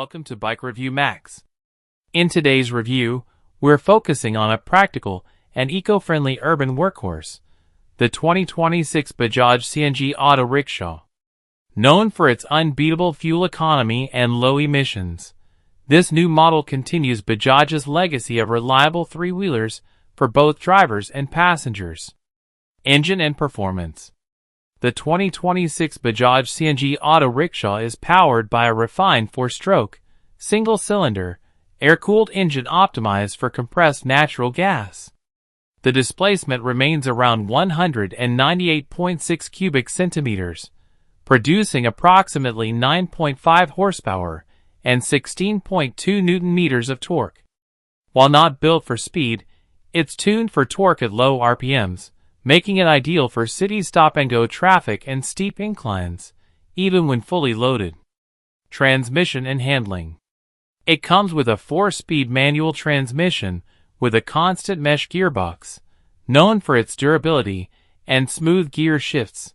welcome to Bikereview Max. In today's review, we're focusing on a practical and eco-friendly urban workhorse, the 2026 Bajaj CNG Auto Rickshaw. Known for its unbeatable fuel economy and low emissions, this new model continues Bajaj's legacy of reliable three-wheelers for both drivers and passengers. Engine and performance. The 2026 Bajaj CNG Auto Rickshaw is powered by a refined four-stroke, single-cylinder, air-cooled engine optimized for compressed natural gas. The displacement remains around 198.6 cubic centimeters, producing approximately 9.5 horsepower and 16.2 newton-meters of torque. While not built for speed, it's tuned for torque at low RPMs, making it ideal for city stop-and-go traffic and steep inclines, even when fully loaded. Transmission and handling. It comes with a 4-speed manual transmission with a constant mesh gearbox, known for its durability and smooth gear shifts.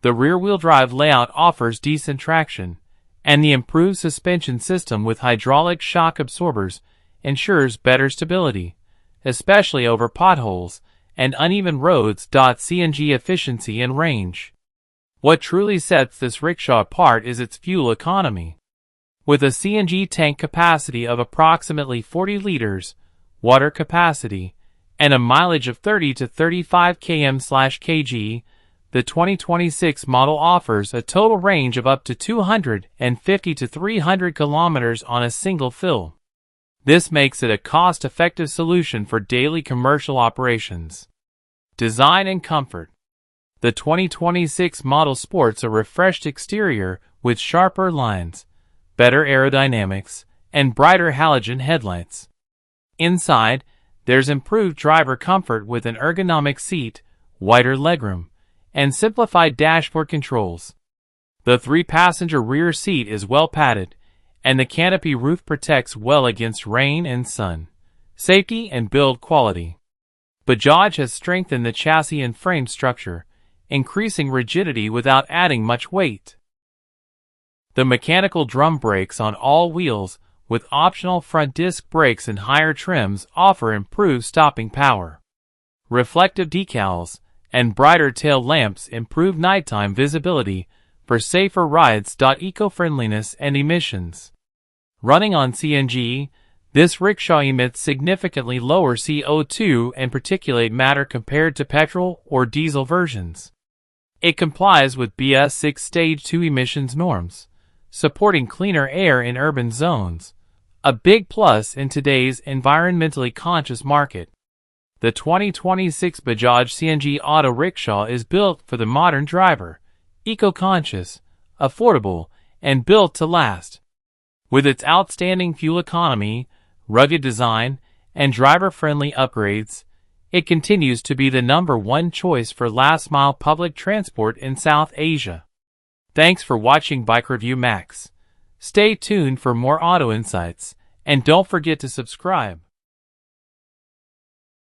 The rear-wheel drive layout offers decent traction, and the improved suspension system with hydraulic shock absorbers ensures better stability, especially over potholes and uneven roads. CNG efficiency and range. What truly sets this rickshaw apart is its fuel economy. With a CNG tank capacity of approximately 40 liters, water capacity, and a mileage of 30 to 35 km/kg, the 2026 model offers a total range of up to 250 to 300 kilometers on a single fill. This makes it a cost-effective solution for daily commercial operations. Design and comfort. The 2026 model sports a refreshed exterior with sharper lines, better aerodynamics, and brighter halogen headlights. Inside, there's improved driver comfort with an ergonomic seat, wider legroom, and simplified dashboard controls. The 3-passenger rear seat is well padded, and the canopy roof protects well against rain and sun. Safety and build quality. Bajaj has strengthened the chassis and frame structure, increasing rigidity without adding much weight. The mechanical drum brakes on all wheels, with optional front disc brakes and higher trims, offer improved stopping power. Reflective decals and brighter tail lamps improve nighttime visibility for safer rides. Eco-friendliness and emissions. Running on CNG, this rickshaw emits significantly lower CO2 and particulate matter compared to petrol or diesel versions. It complies with BS 6 Stage 2 emissions norms, supporting cleaner air in urban zones, a big plus in today's environmentally conscious market. The 2026 Bajaj CNG Auto Rickshaw is built for the modern driver, eco-conscious, affordable, and built to last. With its outstanding fuel economy, rugged design, and driver-friendly upgrades, it continues to be the #1 choice for last-mile public transport in South Asia. Thanks for watching Bikereview Max. Stay tuned for more auto insights, and don't forget to subscribe.